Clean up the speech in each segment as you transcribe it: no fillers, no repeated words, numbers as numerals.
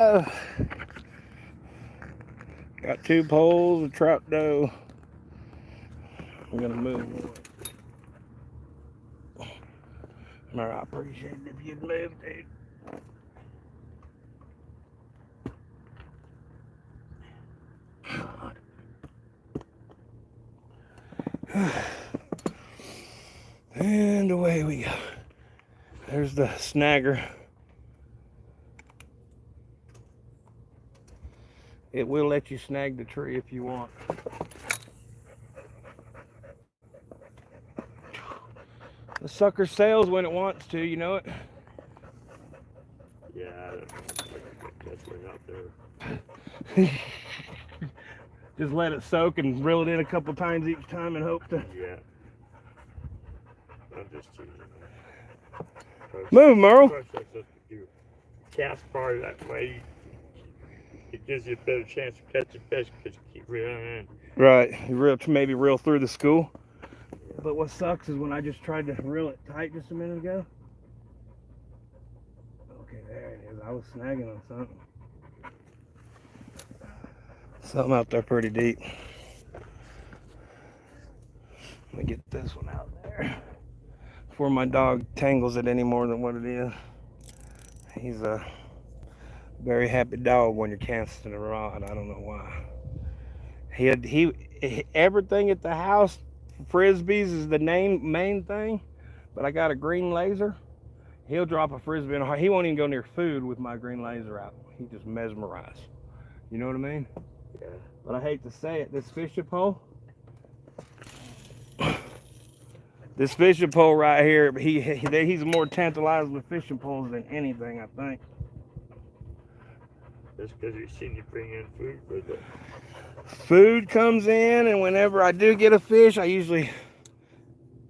Got 2 poles, a trout doe. I'm gonna move one. I appreciate it if you'd move, dude. And away we go. There's the snagger. It will let you snag the tree if you want. The sucker sails when it wants to, you know it? Yeah, that's way out there. Just let it soak and reel it in a couple times each time and hope to... Yeah. I'm just teasing. Move, Merle. You cast part that way, it gives you a better chance of catching fish because you keep reeling in. Right, maybe reel through the school. But what sucks is when I just tried to reel it tight just a minute ago. Okay, there it is. I was snagging on something. Something out there pretty deep. Let me get this one out there before my dog tangles it any more than what it is. He's a very happy dog when you're casting a rod. I don't know why. Everything at the house, frisbees is the main thing, but I got a green laser. He'll drop a frisbee in a heart. He won't even go near food with my green laser out. He just mesmerized. You know what I mean? Yeah. But I hate to say it, this fishing pole right here, he's more tantalized with fishing poles than anything, I think. Just because he's seen you bring in food with it. Food comes in, and whenever I do get a fish, I usually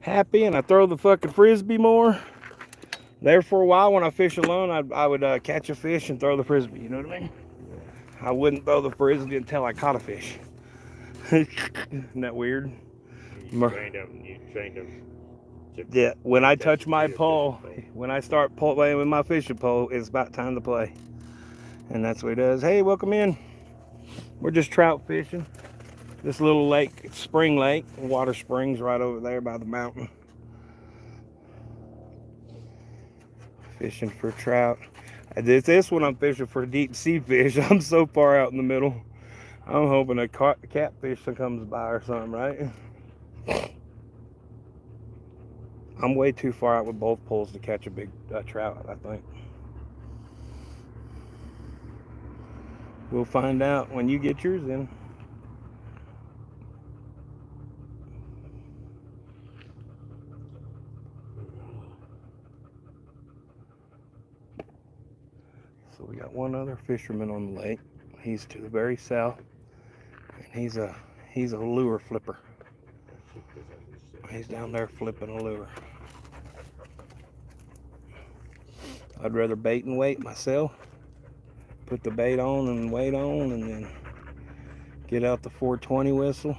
happy and I throw the fucking frisbee more. There for a while, when I fish alone, I would catch a fish and throw the frisbee. You know what I mean? I wouldn't throw the frisbee until I caught a fish. Isn't that weird? You trained him. Yeah, when I touch my pole, when I start playing with my fishing pole, it's about time to play. And that's what he does. Hey, welcome in. We're just trout fishing. This little lake, spring lake, water springs right over there by the mountain. Fishing for trout. This one I'm fishing for deep sea fish. I'm so far out in the middle. I'm hoping a catfish comes by or something, right? I'm way too far out with both poles to catch a big trout, I think. We'll find out when you get yours in. So we got one other fisherman on the lake. He's to the very south, and he's a lure flipper. He's down there flipping a lure. I'd rather bait and wait myself. Put the bait on and wait on, and then get out the 420 whistle.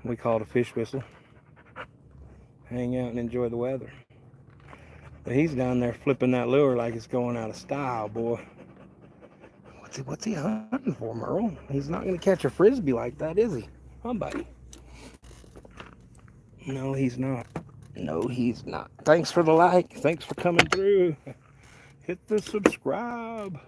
We call it a fish whistle. Hang out and enjoy the weather. But he's down there flipping that lure like it's going out of style, boy. What's he hunting for, Merle? He's not going to catch a frisbee like that, is he? Huh, buddy? No, he's not. No, he's not. Thanks for the like. Thanks for coming through. Hit the subscribe.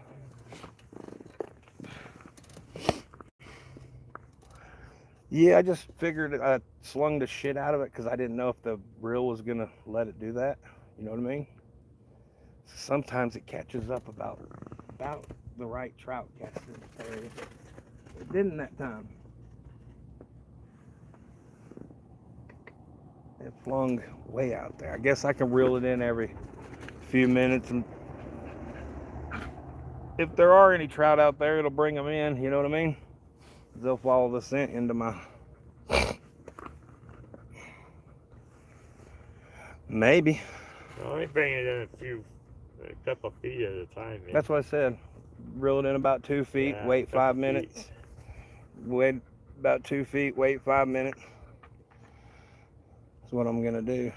Yeah, I just figured I slung the shit out of it because I didn't know if the reel was going to let it do that. You know what I mean? Sometimes it catches up about the right trout catch in this area. It didn't that time. It flung way out there. I guess I can reel it in every few minutes, and if there are any trout out there, it'll bring them in. You know what I mean? They'll follow the scent into my... Maybe. Only bring it in a couple of feet at a time. Man. That's what I said. Reel it in about 2 feet, yeah, wait 5 minutes. Wait about 2 feet, wait 5 minutes. That's what I'm gonna do.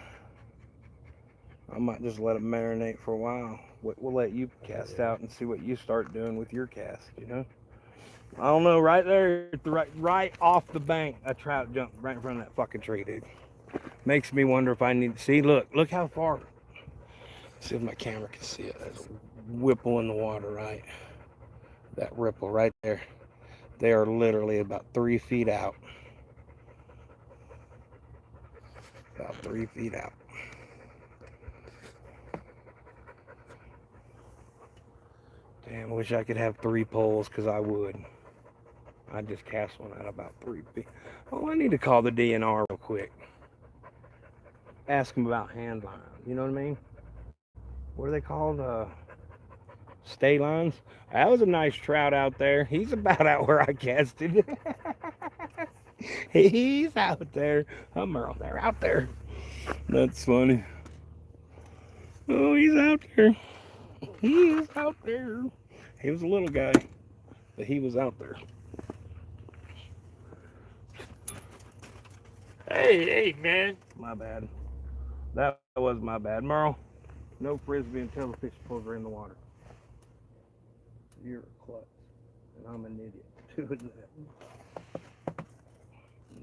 I might just let it marinate for a while. we'll let you cast out and see what you start doing with your cast. You know. I don't know. Right there, right off the bank, a trout jumped right in front of that fucking tree, dude. Makes me wonder if I need to see. Look how far. See if my camera can see it. There's a whipple in the water, right? That ripple right there. They are literally about 3 feet out. About 3 feet out. Damn, I wish I could have 3 poles, because I would. I'd just cast one at about 3 feet. Oh, I need to call the DNR real quick. Ask them about hand lines. You know what I mean? What are they called? Stay lines. That was a nice trout out there. He's about out where I casted. He's out there. I'm Merle. They're out there. That's funny. Oh, he's out there. He is out there. He was a little guy, but he was out there. Hey, man. My bad. That was my bad. Merle, no frisbee until the fish pulls her in the water. You're a klutz, and I'm an idiot doing that.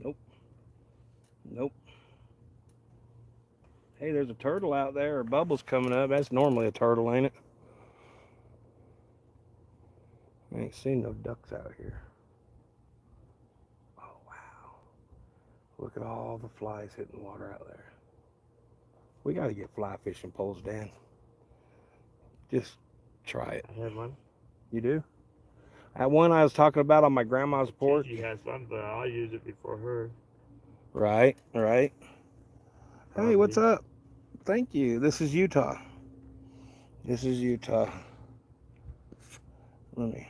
Nope. Nope. Hey, there's a turtle out there, or bubbles coming up. That's normally a turtle, ain't it? I ain't seen no ducks out here. Oh, wow. Look at all the flies hitting the water out there. We got to get fly fishing poles, Dan. Just try it. I have one. You do? That one I was talking about on my grandma's porch. She has one, but I'll use it before her. Right. Hey, what's up? Thank you. This is Utah. Let me.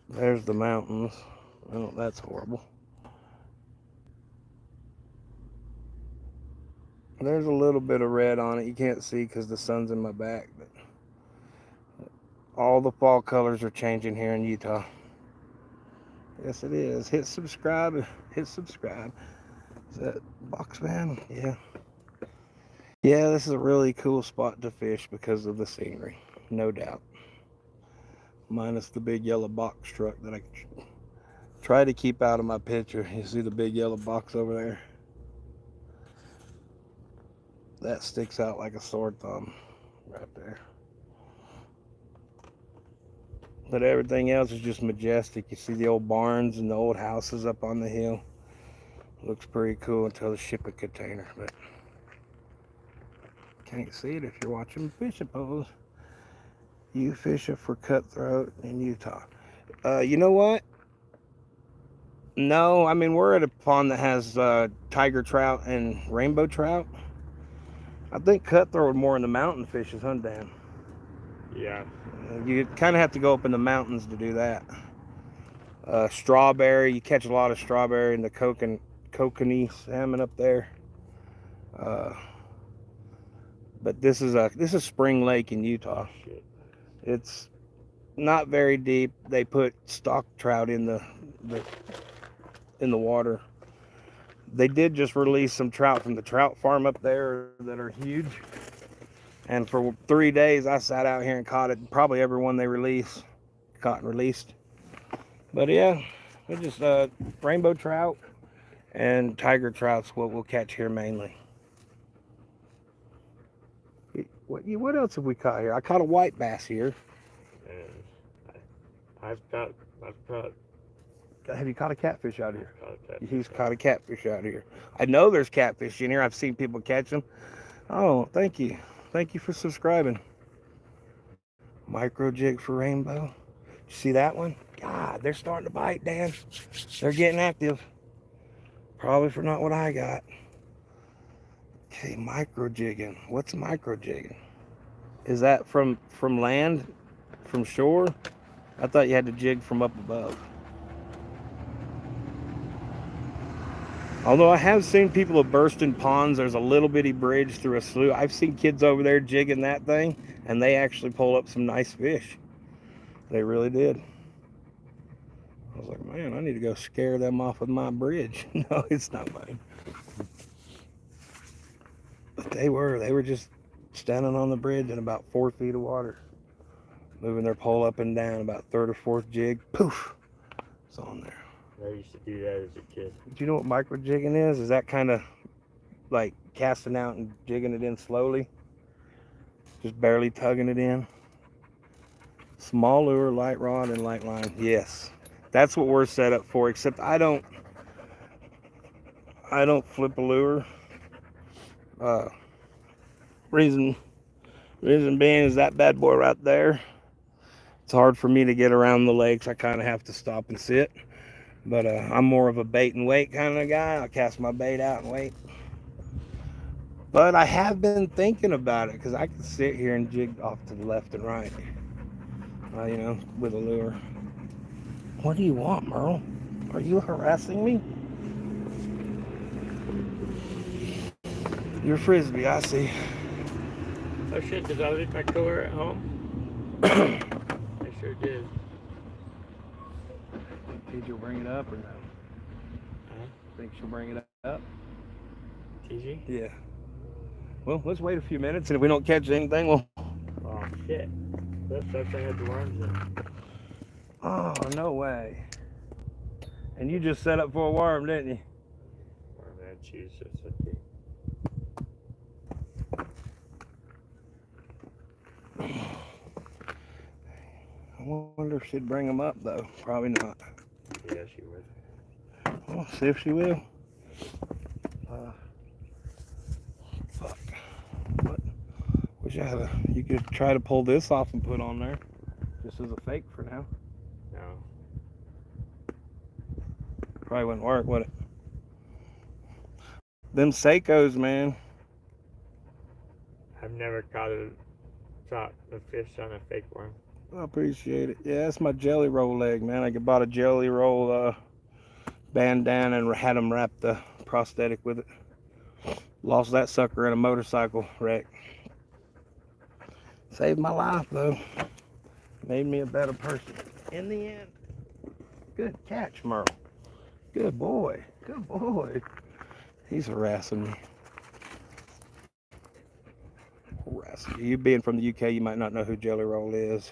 There's the mountains. Oh, that's horrible. There's a little bit of red on it. You can't see because the sun's in my back, but all the fall colors are changing here in Utah. Yes, it is. Hit subscribe. Is that Boxman? Yeah. Yeah, this is a really cool spot to fish because of the scenery, no doubt. Minus the big yellow box truck that I try to keep out of my picture. You see the big yellow box over there? That sticks out like a sore thumb right there. But everything else is just majestic. You see the old barns and the old houses up on the hill. Looks pretty cool until the shipping container, but can't see it if you're watching fishing poles. You fishing for cutthroat in Utah. You know what? No, I mean, we're at a pond that has tiger trout and rainbow trout. I think cutthroat are more in the mountain fishes, huh, Dan? Yeah. You kind of have to go up in the mountains to do that. Strawberry, you catch a lot of strawberry in the kokanee salmon up there. But this is Spring Lake in Utah. Shit. It's not very deep. They put stock trout in the water. They did just release some trout from the trout farm up there that are huge. And for 3 days, I sat out here and caught it. Probably every one they caught and released. But yeah, they're just rainbow trout and tiger trout's what we'll catch here mainly. What else have we caught here? I caught a white bass here. And I've caught. Have you caught a catfish out here? He's Caught caught a catfish out here. I know there's catfish in here. I've seen people catch them. Oh, thank you. Thank you for subscribing. Micro jig for rainbow. You see that one? God, they're starting to bite, Dan. They're getting active. Probably for not what I got. Okay, micro jigging. What's micro jigging? Is that from land? From shore? I thought you had to jig from up above. Although I have seen people have burst in ponds, there's a little bitty bridge through a slough. I've seen kids over there jigging that thing, and they actually pull up some nice fish. They really did. I was like, man, I need to go scare them off with my bridge. No, it's not mine. But they were just standing on the bridge in about 4 feet of water, moving their pole up and down, about third or fourth jig, poof, it's on there. I used to do that as a kid. Do you know what micro jigging is? Is that kind of like casting out and jigging it in slowly? Just barely tugging it in? Small lure, light rod, and light line. Yes. That's what we're set up for, except I don't flip a lure. Reason being is that bad boy right there. It's hard for me to get around the legs. I kind of have to stop and sit. But I'm more of a bait and wait kind of guy. I'll cast my bait out and wait. But I have been thinking about it because I can sit here and jig off to the left and right, you know, with a lure. What do you want, Merle? Are you harassing me? Your frisbee, I see. Oh shit, did I leave my cooler at home? I sure did. Think she'll bring it up or no? Huh? Think she'll bring it up? TG? Yeah. Well, let's wait a few minutes, and if we don't catch anything, we'll... Oh shit. That's I had the worms in. Oh, no way. And you just set up for a worm, didn't you? Oh man, Jesus. Okay. I wonder if she'd bring them up, though. Probably not. Yeah, she would. We'll see if she will. Fuck. What? Wish I had a... You could try to pull this off and put on there. Just as a fake for now. No. Probably wouldn't work, would it? Them Seikos, man. I've never caught a fish on a fake worm. I appreciate it. Yeah, that's my jelly roll leg, man. I bought a jelly roll bandana and had them wrap the prosthetic with it. Lost that sucker in a motorcycle wreck. Saved my life, though. Made me a better person in the end. Good catch, Merle. Good boy. Good boy. He's harassing me. Harassing you. You being from the UK, you might not know who Jelly Roll is.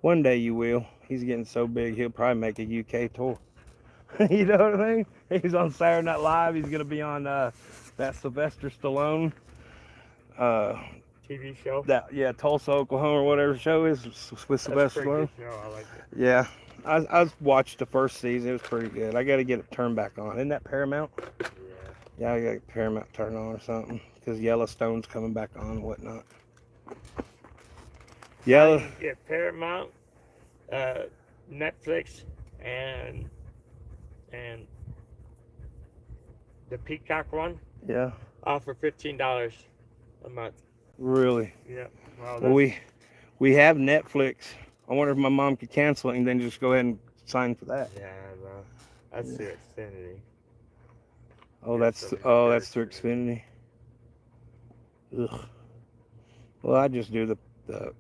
One day you will. He's getting so big, he'll probably make a UK tour. You know what I mean? He's on Saturday Night Live. He's going to be on that Sylvester Stallone TV show? Yeah, Tulsa, Oklahoma, or whatever show is with Sylvester Stallone. Show. I like it. Yeah, I watched the first season. It was pretty good. I got to get it turned back on. Isn't that Paramount? Yeah. Yeah, I got Paramount turned on or something because Yellowstone's coming back on and whatnot. You can get Paramount, Netflix, and the Peacock one. Yeah. All for $15 a month. Really? Yeah. Well, we have Netflix. I wonder if my mom could cancel it and then just go ahead and sign for that. Yeah, well, that's through Xfinity. Oh, Yeah, that's through Xfinity. Ugh. Well, I just do the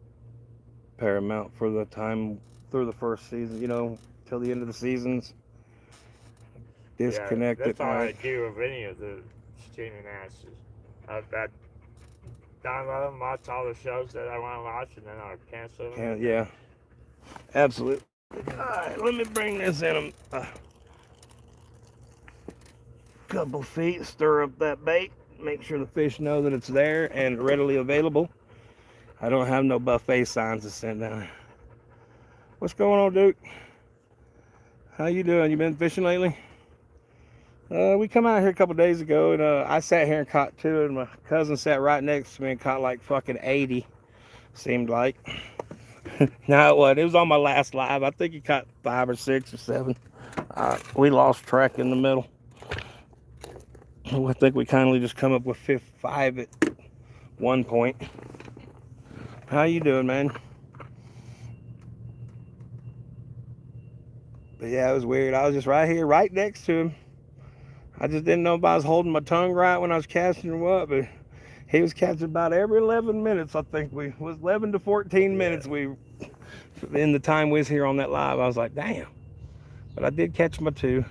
Paramount for the time through the first season, you know, till the end of the seasons. Disconnect that's it. all I do of any of the streaming apps. I download them, watch all the shows that I want to watch, and then I'll cancel them. Yeah, absolutely. All right, let me bring this in a couple feet, stir up that bait, make sure the fish know that it's there and readily available. I don't have no buffet signs to send down. What's going on, Duke? How you doing? You been fishing lately? We come out here a couple days ago, and I sat here and caught 2, and my cousin sat right next to me and caught like fucking 80, seemed like. No, it wasn't. It was on my last live. I think he caught 5 or 6 or 7. We lost track in the middle. I think we kindly just come up with 5 at one point. How you doing, man? But yeah, it was weird. I was just right here, right next to him. I just didn't know if I was holding my tongue right when I was casting or what, but he was catching about every 11 minutes. I think we was 11 to 14 minutes. We, in the time we was here on that live, I was like, damn. But I did catch my 2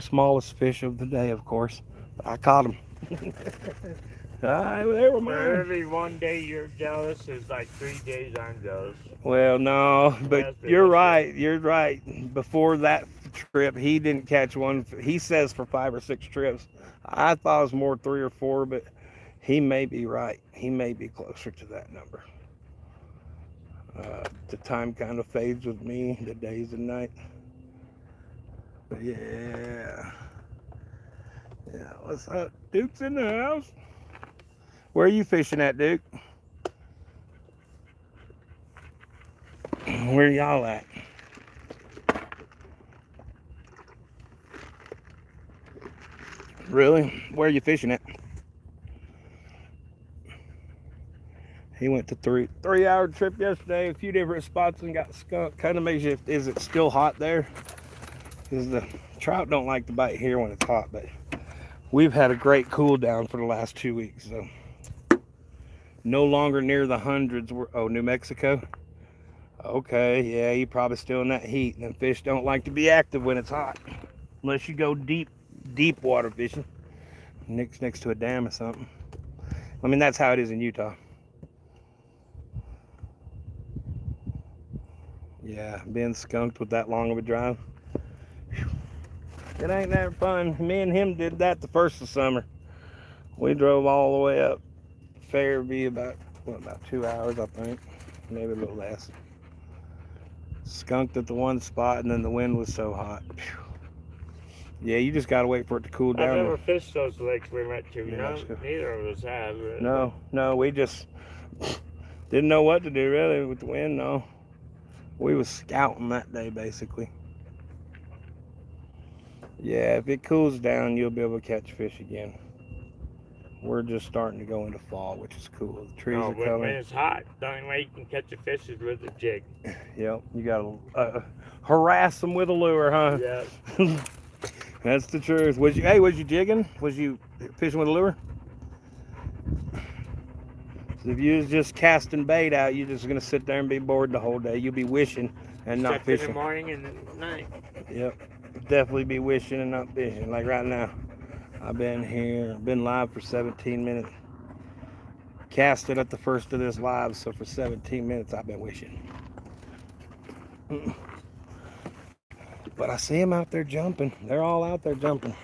smallest fish of the day, of course. But I caught them. They were For mine. every one day you're jealous is like 3 days I'm jealous. Well, no, but That's the you're issue. right. You're right. Before that trip, he didn't catch one. He says for 5 or 6 trips. I thought it was more 3 or 4, but he may be right. He may be closer to that number. The time kind of fades with me, the days and night. But yeah. Yeah, what's up? Duke's in the house. Where are you fishing at, Duke? Where y'all at? Really? Where are you fishing at? He went to 3 hour trip yesterday, a few different spots and got skunked. Kind of makes you, is it still hot there? Because the trout don't like to bite here when it's hot, but we've had a great cool down for the last 2 weeks. So no longer near the hundreds. Oh, New Mexico? Okay, yeah, you're probably still in that heat. And fish don't like to be active when it's hot. Unless you go deep water fishing. Next to a dam or something. I mean, that's how it is in Utah. Yeah, being skunked with that long of a drive. It ain't that fun. Me and him did that the first of summer. We drove all the way up Fairview about 2 hours, I think. Maybe a little less. Skunked at the one spot, and then the wind was so hot. Phew. Yeah, you just gotta wait for it to cool down. I've never fished those lakes we went to. Yeah, No, that's good. neither of us have. No, we just didn't know what to do really with the wind. No, we was scouting that day basically. Yeah, if it cools down, you'll be able to catch fish again. We're just starting to go into fall, which is cool. The trees No, are when coloring. it's hot, the only way you can catch a fish is with a jig. Yep, you gotta harass them with a lure, huh? Yeah. That's the truth. Was you jigging? Was you fishing with a lure? So if you was just casting bait out, you're just gonna sit there and be bored the whole day. You'll be wishing and not Except in the fishing. morning and at night. Yep, definitely be wishing and not fishing. Like right now, I've been live for 17 minutes. Casted at the first of this live, so for 17 minutes I've been wishing. But I see them out there jumping. They're all out there jumping.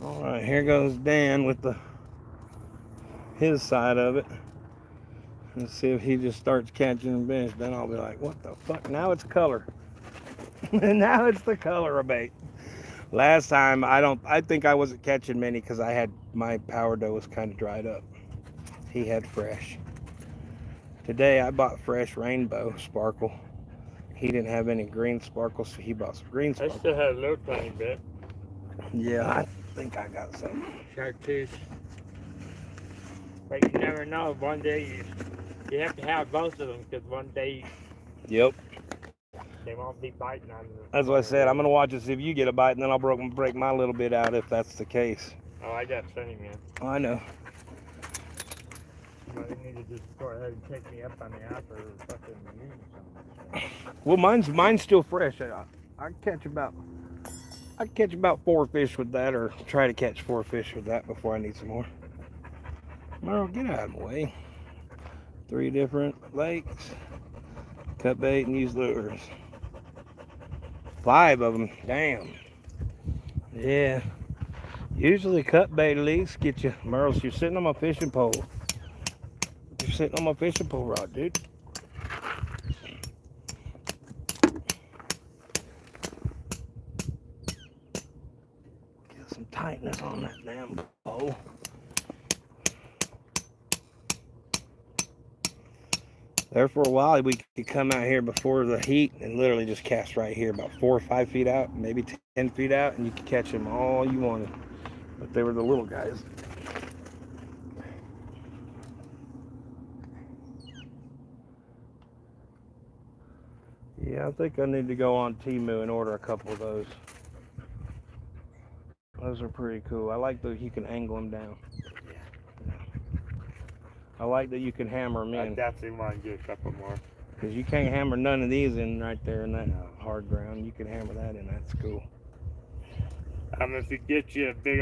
All right, here goes Dan with his side of it. Let's see if he just starts catching fish. Then I'll be like, what the fuck? Now it's color. Now it's the color of bait. Last time, I think I wasn't catching many because my power dough was kind of dried up. He had fresh. Today I bought fresh rainbow sparkle. He didn't have any green sparkle, so he bought some green I sparkle. still have a little tiny bit. Yeah, I think I got some. Chartreuse. But you never know. One day you have to have both of them because one day Yep. they won't be biting on them. That's what I said. I'm going to watch and see if you get a bite, and then I'll break my little bit out if that's the case. Oh, I got plenty, man. Oh, I know. But you need to just go ahead and take me up on the offer or fucking use something. Well, mine's still fresh. I catch about 4 fish with that, or try to catch 4 fish with that before I need some more. Merle, get out of the way. 3 different lakes. Cut bait and use lures. 5 of them. Damn. Yeah. Usually cut bait at least get you. Merle, you're sitting on my fishing pole. You're sitting on my fishing pole rod, dude. Get some tightness on that damn pole. There for a while, we could come out here before the heat and literally just cast right here, about 4 or 5 feet out, maybe 10 feet out, and you could catch them all you wanted. But they were the little guys. Yeah, I think I need to go on Temu and order a couple of those. Those are pretty cool. I like that you can angle them down. I like that you can hammer them I in. definitely want to get a couple more. Because you can't hammer none of these in right there in that No. hard ground. You can hammer that in. That's cool. If you get you a big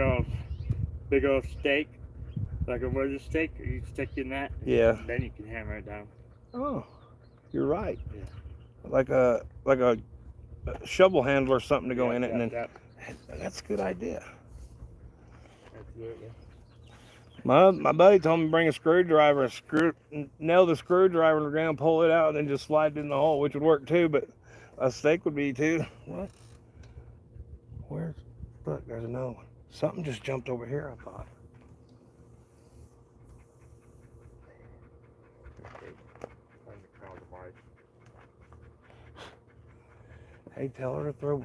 old steak, like a wood steak, you stick in that. Yeah. Then you can hammer it down. Oh, you're right. Yeah. Like a shovel handle or something to go in it, and then Yep. that's a good idea. Absolutely. My buddy told me to bring a screwdriver, nail the screwdriver in the ground, pull it out, and then just slide it in the hole, which would work too. But a stake would be too. What? Where's? Look, there's another one. Something just jumped over here. I thought. Hey, tell her to throw.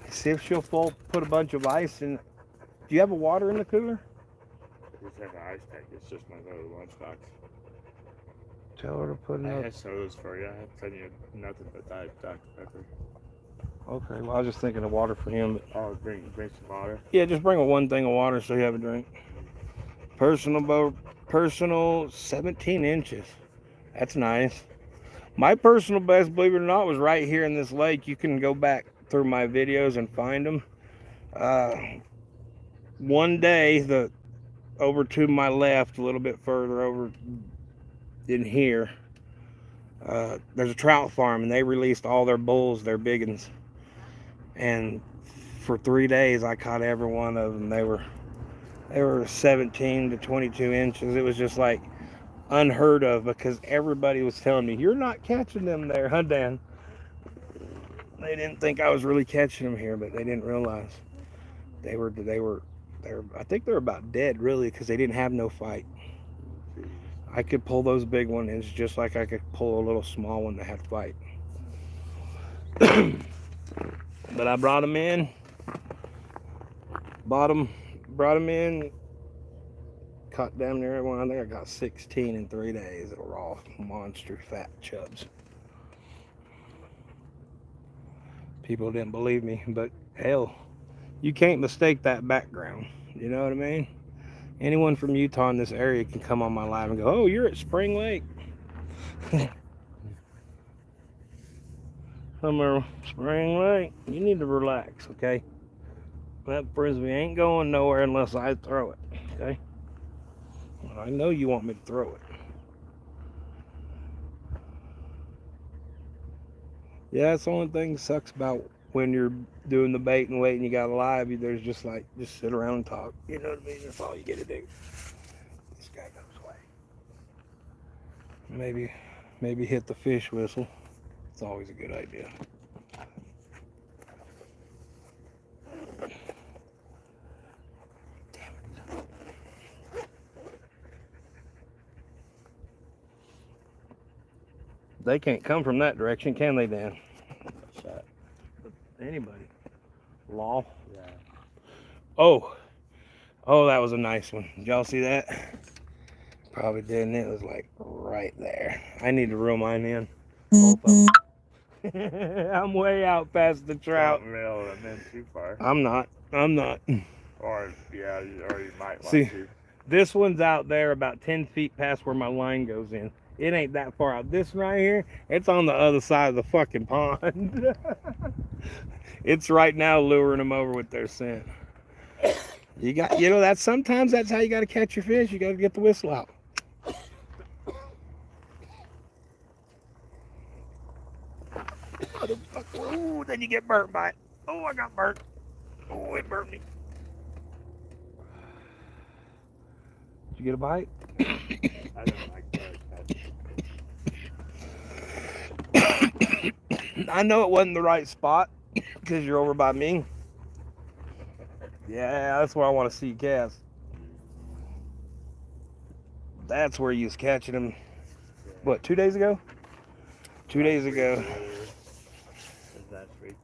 See if she'll put a bunch of ice in. Do you have a water in the cooler? I just have an ice pack. It's just my little lunchbox. Tell her to put I another. have sodas for you. I have plenty of nothing but Diet Dr. Pepper. Okay, well I was just thinking of water for him. But Oh, bring some water. yeah, just bring one thing of water so you have a drink. Personal 17 inches. That's nice. My personal best, believe it or not, was right here in this lake. You can go back through my videos and find them. One day, over to my left, a little bit further over in here, there's a trout farm, and they released all their bulls, their big ones. And for 3 days, I caught every one of them. They were 17 to 22 inches. It was just like unheard of because everybody was telling me, "You're not catching them there, huh, Dan?" They didn't think I was really catching them here, but they didn't realize they were. I think they were about dead, really, because they didn't have no fight. I could pull those big ones just like I could pull a little small one that had fight. But I brought them in. Brought them in. Caught damn near everyone. I think I got 16 in 3 days. They were all monster fat chubs. People didn't believe me, but hell, you can't mistake that background. You know what I mean? Anyone from Utah in this area can come on my live and go, "Oh, you're at Spring Lake." Summer Spring Lake. You need to relax, okay? That frisbee ain't going nowhere unless I throw it, okay? Well, I know you want me to throw it. Yeah, that's the only thing that sucks about when you're doing the bait and wait and you got a live. There's just sit around and talk. You know what I mean? That's all you get to do. This guy goes away. Maybe hit the fish whistle. It's always a good idea. Damn it. They can't come from that direction, can they, Dan? Shot. Anybody. Law. Yeah. Oh, that was a nice one. Did y'all see that? Probably didn't. It was like right there. I need to reel mine in. Both of them. I'm way out past the trout. Don't reel them in too far. I'm not. Or you might want See, to. This one's out there about 10 feet past where my line goes in. It ain't that far out. This right here, it's on the other side of the fucking pond. It's right now luring them over with their scent. Sometimes that's how you got to catch your fish. You got to get the whistle out. Ooh, then you get burnt by it. Oh, I got burnt. Oh, it burnt me. Did you get a bite? I don't like that. I know it wasn't the right spot because you're over by me. Yeah, that's where I want to see you cast. That's where you was catching them. What, 2 days ago? 2 days ago. Last week.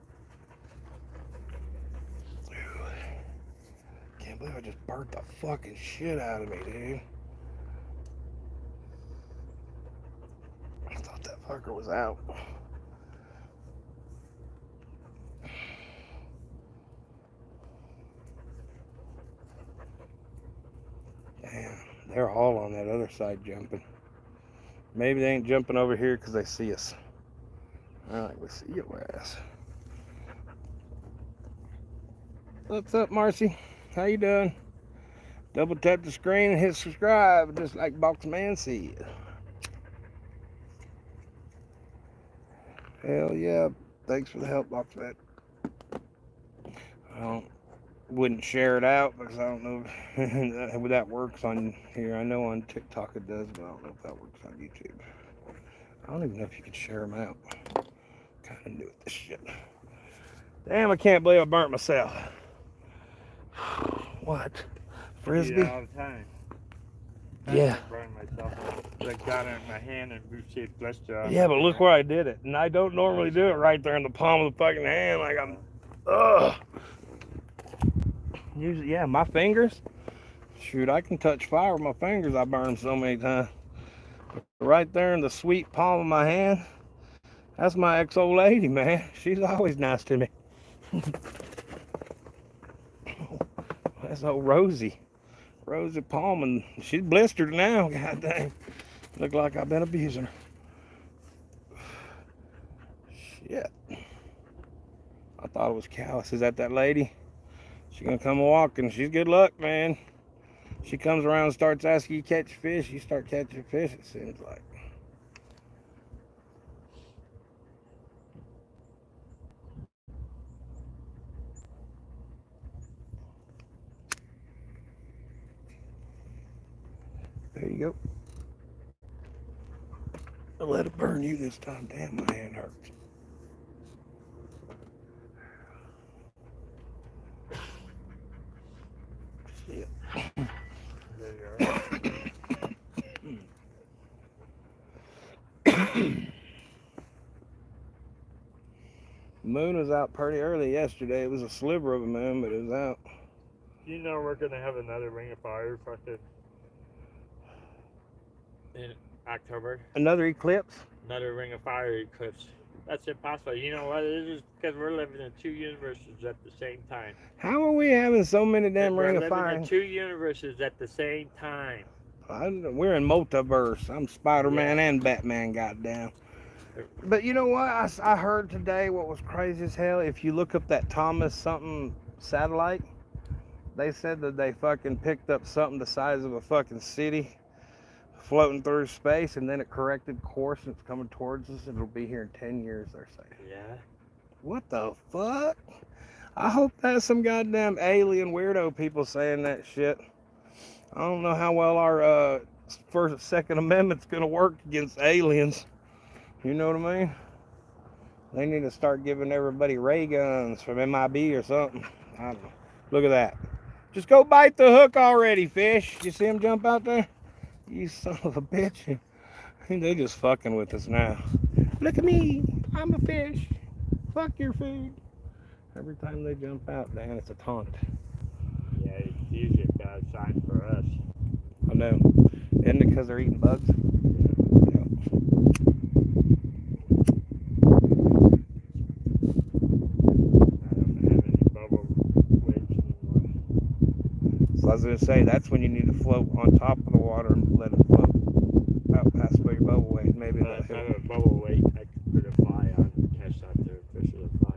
Can't believe I just burnt the fucking shit out of me, dude. I thought that fucker was out. Damn, they're all on that other side jumping. Maybe they ain't jumping over here because they see us. All right, we see your ass. What's up, Marcy? How you doing? Double tap the screen and hit subscribe, just like Boxman said. Hell yeah. Thanks for the help, Boxman. Wouldn't share it out because I don't know if that works on here. I know on TikTok it does, but I don't know if that works on YouTube. I don't even know if you can share them out. Kind of new at this shit. Damn, I can't believe I burnt myself. What? Frisbee? Yeah, all the time. Yeah. I burned myself. I got it in my hand and shaped blister. Yeah, but look where I did it. And I don't normally do it right there in the palm of the fucking hand like I'm... Ugh. Usually, yeah, my fingers. Shoot, I can touch fire with my fingers. I burned so many times. But right there in the sweet palm of my hand, that's my ex-old lady, man. She's always nice to me. That's old Rosie. Rosie Palmer. She's blistered now. God dang. Look like I've been abusing her. Shit. I thought it was callous. Is that lady? She's gonna come walking. She's good luck, man. She comes around and starts asking you to catch fish. You start catching fish, it seems like. There you go. I'll let it burn you this time. Damn, my hand hurts. Shit. The moon was out pretty early yesterday. It was a sliver of a moon, but it was out. You know we're gonna have another Ring of Fire fucking in October. Another eclipse? Another Ring of Fire eclipse. That's impossible. You know what? It is because we're living in two universes at the same time. How are we having so many damn Ring of We're Fire? living in two universes at the same time. We're in multiverse. I'm Spider-Man and Batman, goddamn. But you know what? I heard today what was crazy as hell. If you look up that Thomas something satellite, they said that they fucking picked up something the size of a fucking city floating through space, and then it corrected course and it's coming towards us, and it'll be here in 10 years, they're saying. Yeah. What the fuck? I hope that's some goddamn alien weirdo people saying that shit. I don't know how well our Second Amendment's gonna work against aliens. You know what I mean? They need to start giving everybody ray guns from MIB or something. I don't know. Look at that. Just go bite the hook already, fish. You see him jump out there? You son of a bitch. They just fucking with us now. Look at me. I'm a fish. Fuck your food. Every time they jump out, man, it's a taunt. Yeah, it's usually a bad sign for us. I know. Isn't it because they're eating bugs? Yeah. I don't have any bubble weights anymore. So I was going to say, that's when you need to float on top of the water and let it float out past where your bubble weight. Maybe I that'll have hit. a bubble weight I could put a fly on and catch out there, fish with a fly.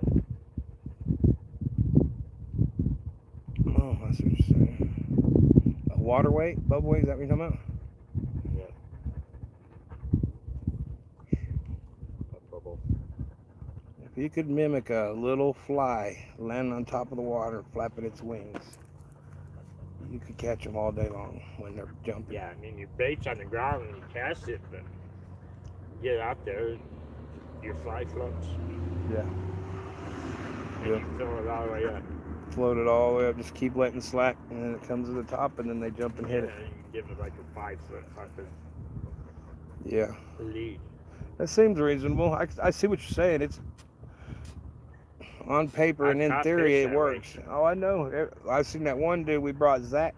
Oh, that's what you're saying. A water weight? Bubble weight? Is that what you're talking about? Yeah. A bubble. If you could mimic a little fly landing on top of the water, flapping its wings, you could catch them all day long when they're jumping. Yeah, I mean, your bait's on the ground when you cast it, but you get out there, your fly floats. Yeah. And Yeah. you fill it all the way up. Float it all the way up, just keep letting slack, and then it comes to the top, and then they jump and hit it. And you can give it like a 5-foot fucking Yeah. lead. That seems reasonable. I see what you're saying. It's on paper and in I've caught theory fish it that works. way. Oh, I know. I've seen that one dude we brought, Zach.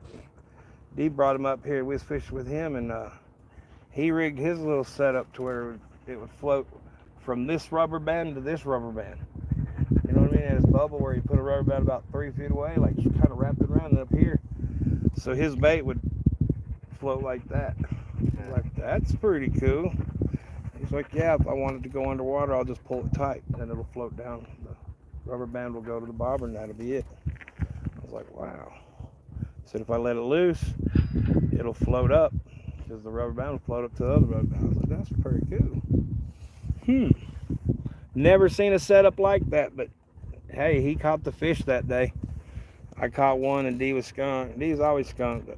D brought him up here. We was fishing with him, and he rigged his little setup to where it would float from this rubber band to this rubber band. You know what I mean? And his bubble where he put a rubber band about 3 feet away, like kind of wrapped it around and up here. So his bait would float like that. I was like, that's pretty cool. He's like, yeah, if I wanted to go underwater, I'll just pull it tight, and it'll float down. The rubber band will go to the bobber, and that'll be it. I was like, wow. He said, if I let it loose, it'll float up, because the rubber band will float up to the other rubber band. I was like, that's pretty cool. Never seen a setup like that, but hey, he caught the fish that day. I caught one, and D was skunked. D's always skunked. But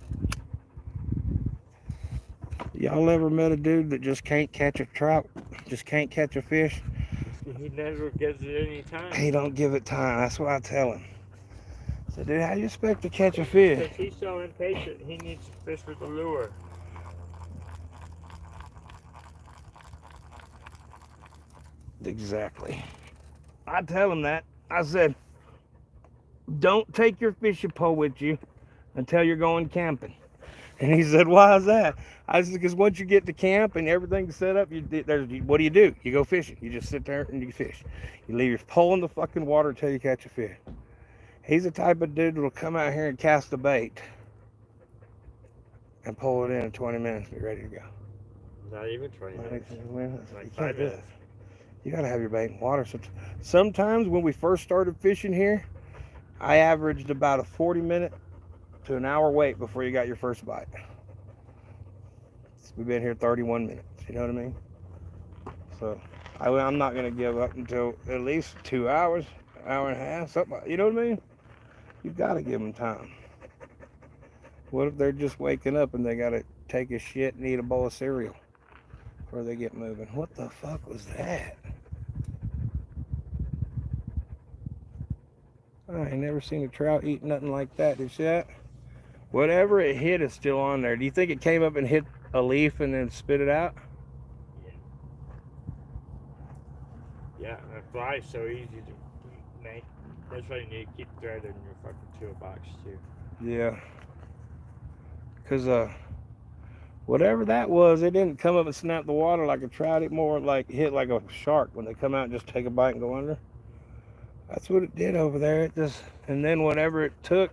y'all ever met a dude that just can't catch a trout? Just can't catch a fish? He never gives it any time. He don't give it time. That's what I tell him. I said, dude, how do you expect to catch a fish? Because he's so impatient, he needs to fish with the lure. Exactly. I tell him that. I said, don't take your fishing pole with you until you're going camping. And he said, why is that? I said, because once you get to camp and everything's set up, what do? You go fishing. You just sit there and you fish. You leave your pole in the fucking water until you catch a fish. He's the type of dude that'll come out here and cast a bait and pull it in 20 minutes and be ready to go. Not even 20 minutes. Like Like 5 minutes. You got to have your bait in water. Sometimes when we first started fishing here, I averaged about a 40-minute to an hour wait before you got your first bite. We've been here 31 minutes. You know what I mean? So I'm not going to give up until at least 2 hours, hour and a half, something. You know what I mean? You got to give them time. What if they're just waking up and they got to take a shit and eat a bowl of cereal before they get moving? What the fuck was that? I ain't never seen a trout eat nothing like that. Did you see that? Whatever it hit is still on there. Do you think it came up and hit a leaf and then spit it out? Yeah, and a fly is so easy to make. That's why you need to keep thread in your fucking toolbox too. Yeah. Because whatever that was, it didn't come up and snap the water like a trout. It more like hit like a shark when they come out and just take a bite and go under. That's what it did over there. It just, and then whatever it took.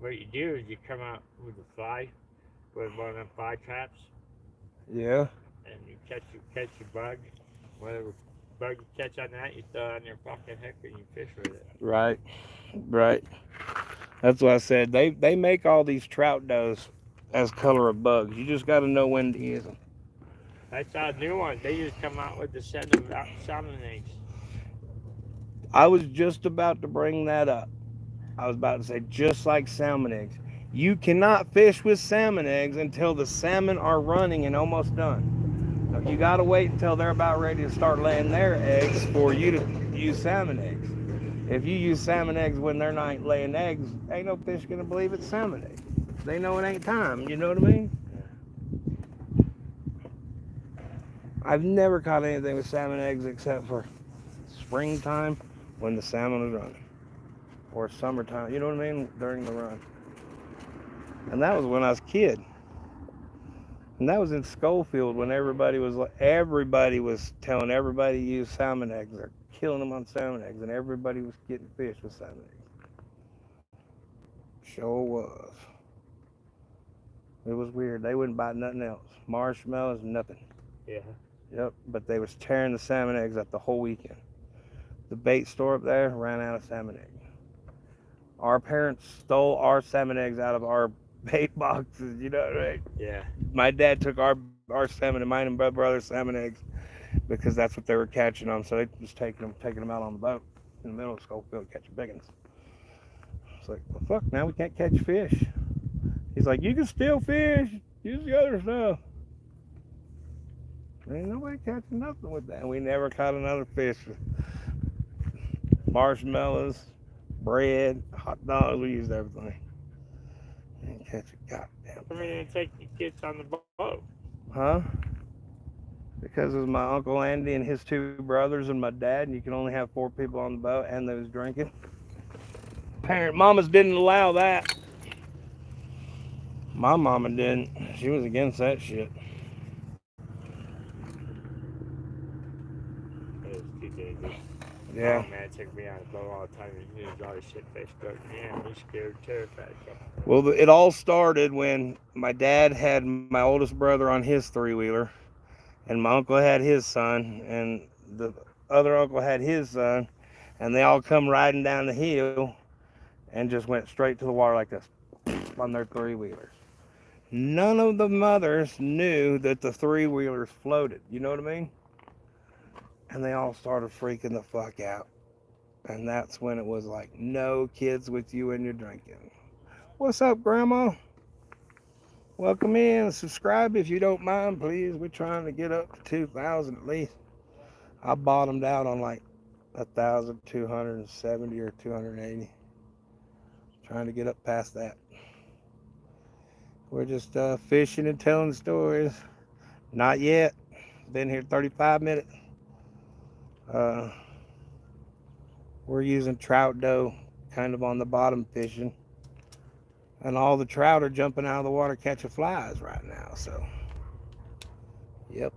What you do is you come out with a fly, with one of them fly traps, Yeah. and you catch your bug. Whatever bug you catch on that, you throw it on your fucking hook and you fish with it. Right. That's what I said. They make all these trout does as color of bugs. You just got to know when to use them. I saw a new one. They just come out with the scent of salmon eggs. I was just about to bring that up. I was about to say, just like salmon eggs. You cannot fish with salmon eggs until the salmon are running and almost done. You got to wait until they're about ready to start laying their eggs for you to use salmon eggs. If you use salmon eggs when they're not laying eggs, ain't no fish going to believe it's salmon eggs. They know it ain't time. You know what I mean? I've never caught anything with salmon eggs except for springtime when the salmon is running. Or summertime, you know what I mean? During the run. And that was when I was a kid. And that was in Schofield when everybody was telling everybody to use salmon eggs. They're killing them on salmon eggs, and everybody was getting fish with salmon eggs. Sure was. It was weird. They wouldn't buy nothing else. Marshmallows, nothing. Yeah. Yep, but they was tearing the salmon eggs up the whole weekend. The bait store up there ran out of salmon eggs. Our parents stole our salmon eggs out of our bait boxes, you know, right? Yeah. My dad took our salmon and mine and my brother's salmon eggs because that's what they were catching on. So they just taking them out on the boat in the middle of Schofield catching big ones. It's like, well, fuck, now we can't catch fish. He's like, you can still fish, use the other stuff. Ain't nobody catching nothing with that. We never caught another fish. Marshmallows, bread, hot dogs, we used everything. Didn't catch a goddamn I mean, take the kids on the boat. Huh? Because it was my Uncle Andy and his two brothers and my dad, and you can only have 4 people on the boat, and they was drinking. Mamas didn't allow that. My mama didn't. She was against that shit. It was too dangerous. Yeah. Oh man, it took me on a boat all the time. You use all the shit fish broke me in. He's scared, terrified. Well, it all started when my dad had my oldest brother on his three-wheeler, and my uncle had his son, and the other uncle had his son, and they all come riding down the hill and just went straight to the water like this on their three-wheelers. None of the mothers knew that the three-wheelers floated. You know what I mean? And they all started freaking the fuck out. And that's when it was like, no kids with you and your drinking. What's up, Grandma? Welcome in. Subscribe if you don't mind, please. We're trying to get up to 2,000 at least. I bottomed out on like 1,270 or 280. Trying to get up past that. We're just fishing and telling stories. Not yet. Been here 35 minutes. We're using trout dough kind of on the bottom fishing. And all the trout are jumping out of the water catching flies right now. So, yep.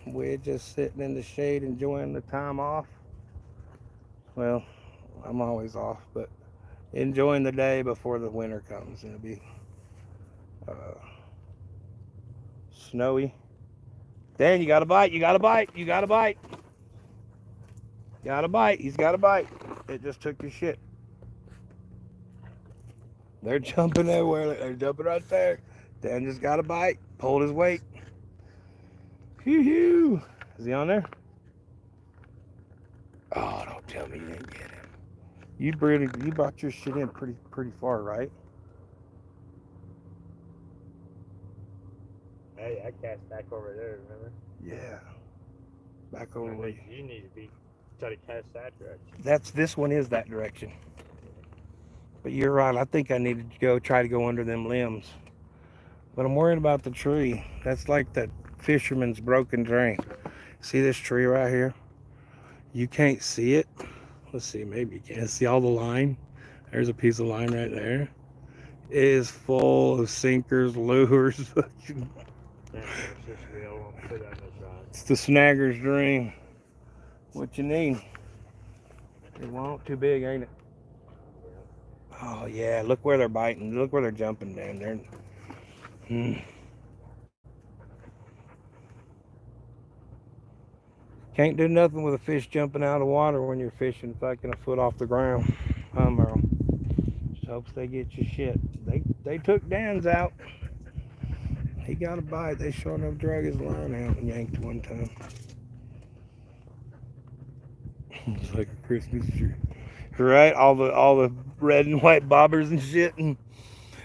We're just sitting in the shade enjoying the time off. Well, I'm always off, but enjoying the day before the winter comes. It'll be snowy. Dan, you got a bite. You got a bite. You got a bite. Got a bite. He's got a bite. It just took your shit. They're jumping everywhere. They're jumping right there. Dan just got a bite. Pulled his weight. Phew. Is he on there? Oh, don't tell me you didn't get him. You brought your shit in pretty far, right? Hey, I cast back over there, remember? Yeah. Back over Remember, way. you need to be try to cast that direction. This one is that direction. But you're right. I think I need to try to go under them limbs. But I'm worried about the tree. That's like the fisherman's broken dream. See this tree right here? You can't see it. Let's see, maybe you can. See all the line? There's a piece of line right there. It is full of sinkers, lures. It's the snagger's dream. What you need? It won't. Too big, ain't it? Oh yeah, look where they're biting. Look where they're jumping, man. Can't do nothing with a fish jumping out of the water when you're fishing fucking a foot off the ground. Merle. Just hopes they get your shit. They took Dan's out. He got a bite. They sure enough drug his line out and yanked one time. It's like a Christmas tree. Right? All the red and white bobbers and shit. And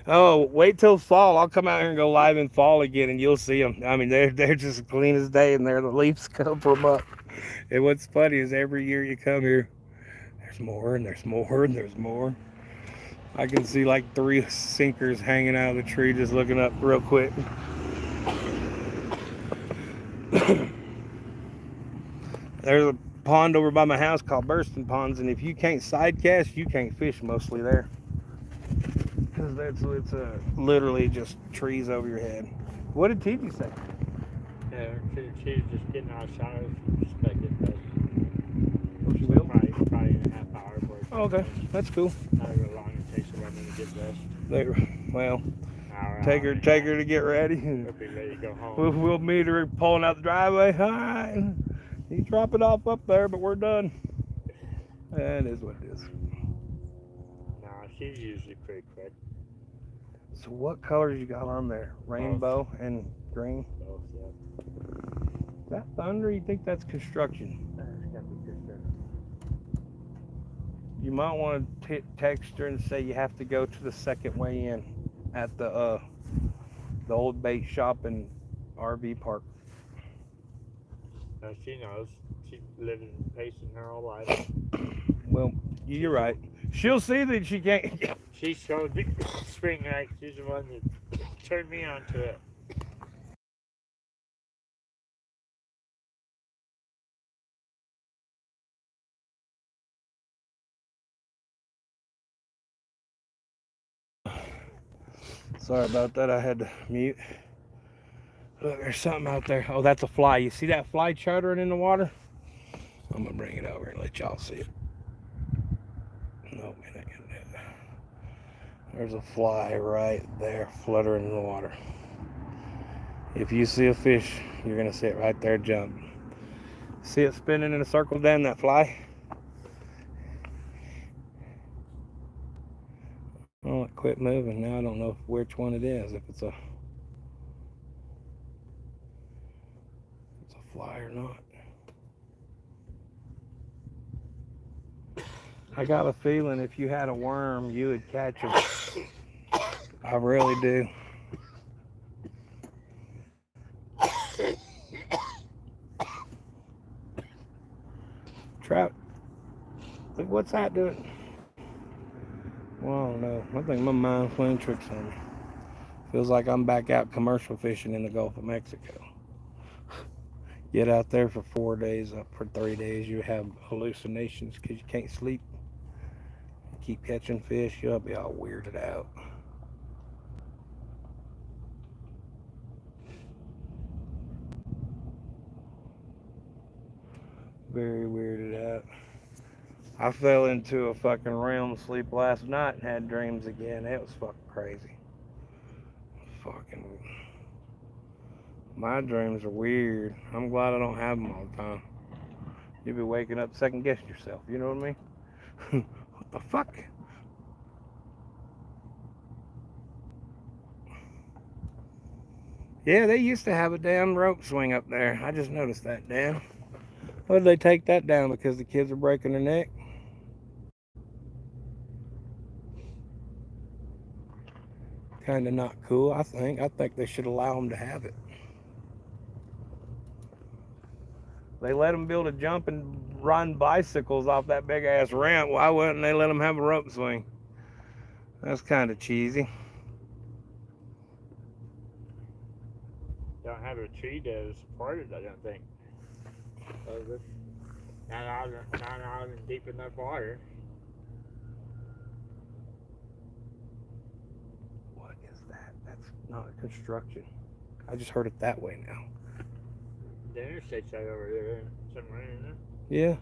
oh, wait till fall. I'll come out here and go live in fall again, and you'll see them. I mean, they're just clean as day, and the leaves come from up. And what's funny is every year you come here, there's more and there's more and there's more. I can see like 3 sinkers hanging out of the tree, just looking up real quick. There's a pond over by my house called Bursting Ponds, and if you can't side cast, you can't fish mostly there. Because it's literally just trees over your head. What did TG say? Yeah, she's just getting out of shower. She's got to get dressed. Oh, she will? Probably in a half hour. Oh, okay, that's cool. However long it takes for women to get dressed. Well, take her to get ready. We'll be ready to go home. We'll meet her pulling out the driveway. All right, you drop it off up there, but we're done. That is what it is. Nah, she's usually pretty quick. So what colors you got on there? Rainbow and green? Both, yeah. Is that thunder? You think that's construction? It's got to be good. You might want to text her and say you have to go to the second way in at the old bait shop and RV park. She knows. She's living and pacing her whole life. Well, you're right. She'll see that she can't. She showed me spring night. She's the one that turned me on to it. Sorry about that. I had to mute. Look, there's something out there. Oh, that's a fly. You see that fly chartering in the water? I'm gonna bring it over and let y'all see it. No, man, I can't do that. There's a fly right there fluttering in the water. If you see a fish, you're gonna see it right there jump. See it spinning in a circle down that fly? Oh, it quit moving. Now I don't know which one it is. If it's a fly or not. I got a feeling if you had a worm, you would catch him. I really do. Trout. Look, what's that doing? Well, I don't know. I think my mind's playing tricks on me. Feels like I'm back out commercial fishing in the Gulf of Mexico. Get out there for 4 days, up for 3 days, you have hallucinations because you can't sleep. Keep catching fish, you'll be all weirded out. Very weirded out. I fell into a fucking realm sleep last night and had dreams again. It was fucking crazy. Fucking. My dreams are weird. I'm glad I don't have them all the time. You'll be waking up second guessing yourself. You know what I mean? What the fuck? Yeah, they used to have a damn rope swing up there. I just noticed that, damn. Why did they take that down? Because the kids are breaking their neck? Kind of not cool, I think. I think they should allow them to have it. They let them build a jump and run bicycles off that big ass ramp. Why wouldn't they let them have a rope swing? That's kind of cheesy. Don't have a tree to support it, I don't think. Not out in deep enough water. What is that? That's not construction. I just heard it that way now. The interstate's right over there. Somewhere in there. Yeah.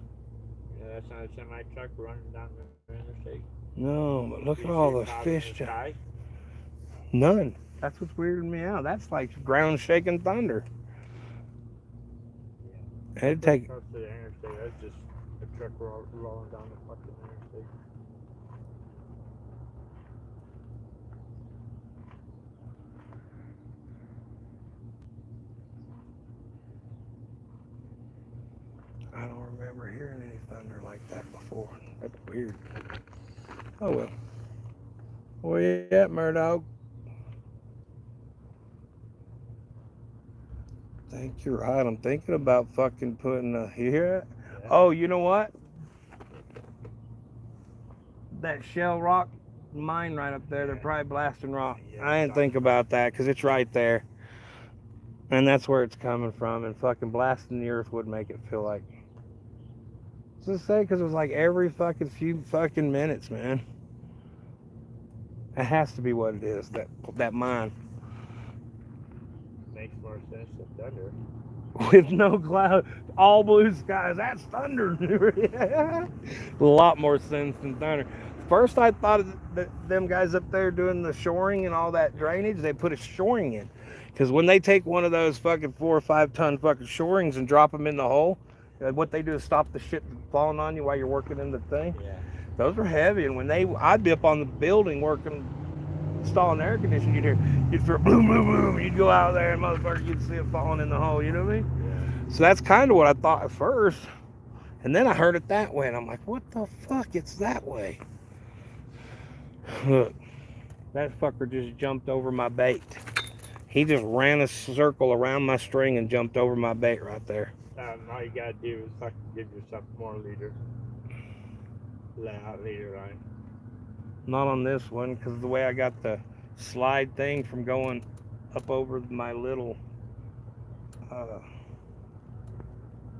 Yeah, that's not a semi truck running down the interstate. No, but look You at see all it those clouds fish. in the sky? None. That's what's weirding me out. That's like ground shaking thunder. It'd take. Close to the interstate. That's just a truck rolling down the fucking interstate. I don't remember hearing any thunder like that before. That's weird. Oh well. Where you at, Murdoch? I think you're right. I'm thinking about fucking putting a here. Yeah. Oh, you know what? That Shell Rock mine right up there. They're probably blasting rock. Yeah, I didn't think about that because it's right there, and that's where it's coming from. And fucking blasting the earth would make it feel like. Just say because it was like every fucking few fucking minutes, man. It has to be what it is. That mine. Makes more sense than thunder. With no cloud, all blue skies. That's thunder. A lot more sense than thunder. First, I thought that them guys up there doing the shoring and all that drainage, they put a shoring in. Because when they take one of those fucking 4 or 5 ton fucking shorings and drop them in the hole, what they do is stop the shit from falling on you while you're working in the thing. Yeah. Those are heavy, and when I'd be up on the building working, installing air conditioning, you'd feel boom, boom, boom, you'd go out there and motherfucker, you'd see it falling in the hole, you know what I mean? Yeah. So that's kind of what I thought at first. And then I heard it that way, and I'm like, what the fuck? It's that way. Look, that fucker just jumped over my bait. He just ran a circle around my string and jumped over my bait right there. All you gotta do is fucking give yourself more leader. Lay out leader line. Not on this one, because the way I got the slide thing from going up over my little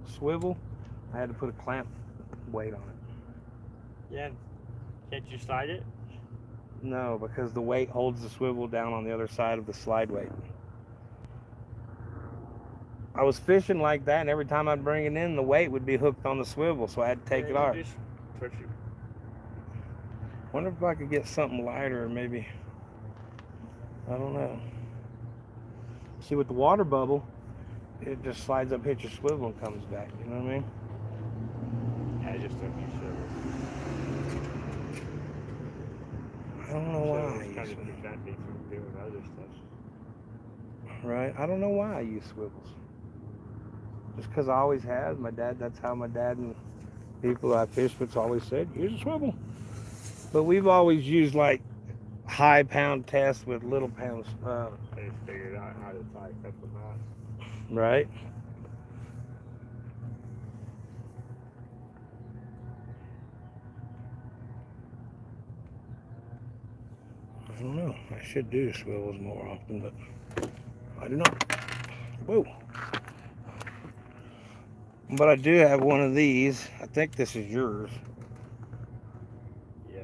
swivel, I had to put a clamp weight on it. Yeah. Can't you slide it? No, because the weight holds the swivel down on the other side of the slide weight. I was fishing like that, and every time I'd bring it in, the weight would be hooked on the swivel, so I had to take it off. Just push it. Wonder if I could get something lighter, maybe. I don't know. See, with the water bubble, it just slides up, hits your swivel, and comes back. You know what I mean? Yeah, just a few swivels. I don't know why I Swivels use kind of swivels. prevent me from doing other stuff. Right? I don't know why I use swivels. Just because I always have. My dad, that's how my dad and people I fish with always said, use a swivel. But we've always used like high pound tests with little pounds, I just figured out how to tie a couple knots. right? I don't know. I should do swivels more often, but I do not. Whoa. But I do have one of these. I think this is yours. Yeah.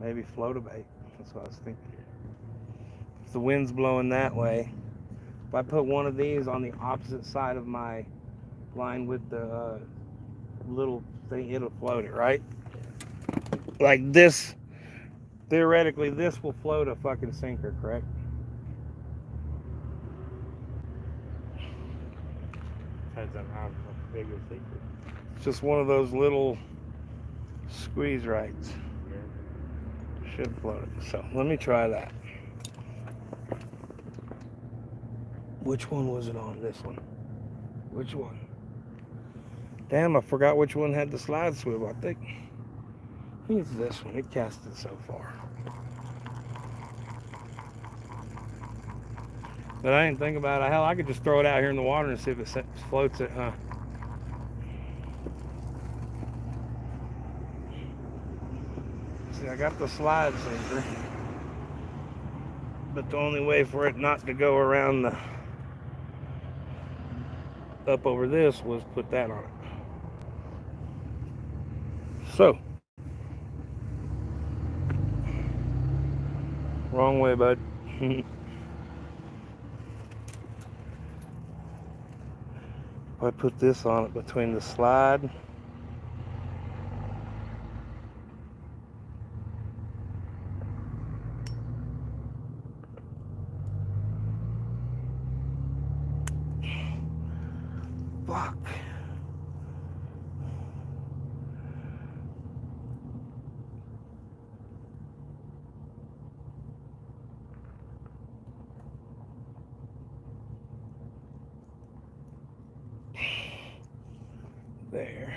Maybe float a bait. That's what I was thinking. If the wind's blowing that way, if I put one of these on the opposite side of my line with the little thing, it'll float it, right? Like this, theoretically, this will float a fucking sinker, correct? Depends on how big the sinker. It's just one of those little squeeze rights. Yeah. Should float it. So let me try that. Which one was it on? This one. Which one? Damn, I forgot which one had the slide swivel. I think it's this one. It casted so far. But I didn't think about it. Hell, I could just throw it out here in the water and see if it floats it, huh? See, I got the slide sinker. But the only way for it not to go around the up over this was put that on it. So, wrong way, bud. I put this on it between the slide. Fuck. There.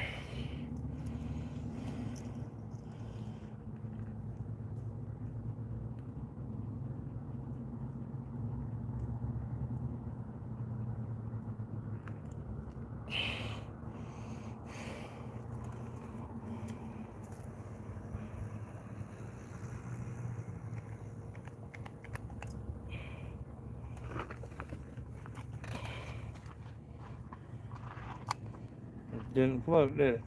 It didn't float, did it?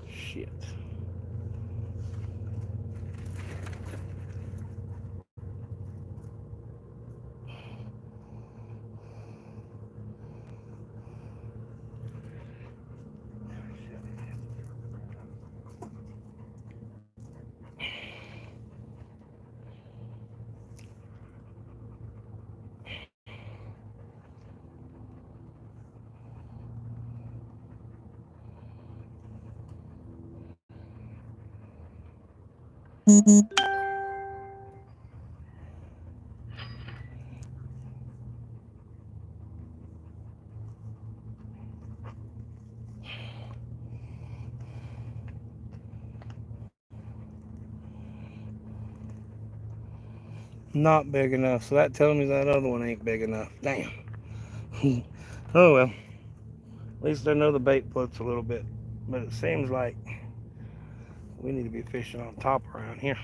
Shit. Not big enough. So that tells me that other one ain't big enough. Damn. Oh well. At least I know the bait floats a little bit. But it seems like we need to be fishing on top around here.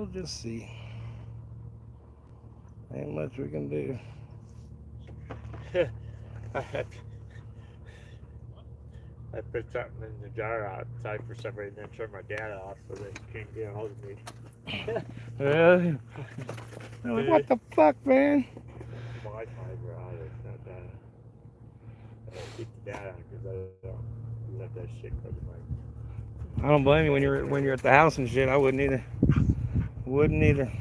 we'll just see. Ain't much we can do. I put something in the jar outside for somebody and then turned my dad off so they couldn't get a hold of me. Really? They're like, what the fuck, man? Wi-Fi were out. It's not that. I keep the data on because I don't let that shit go to my. I don't blame you when you're at the house and shit. I wouldn't either. Wouldn't either.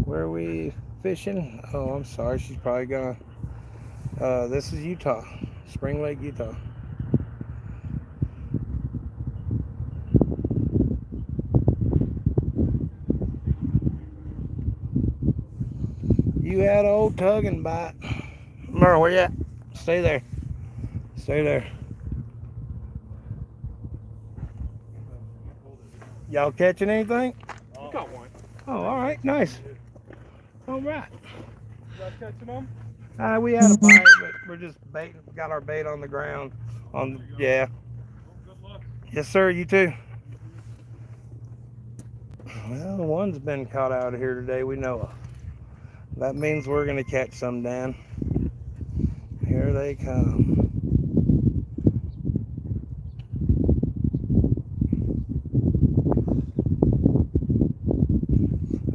Where are we fishing? Oh, I'm sorry. She's probably gone. This is Utah, Spring Lake, Utah. You had an old tug and bite. Merle, where you at? Stay there. Stay there. Y'all catching anything? I got one. Oh, all right. Nice. All right. You guys catching them? We had a bite, but we're just baiting. Got our bait on the ground. Yeah. Well, good luck. Yes, sir. You too. Well, one's been caught out of here today. We know of. That means we're gonna catch some, Dan. Here they come.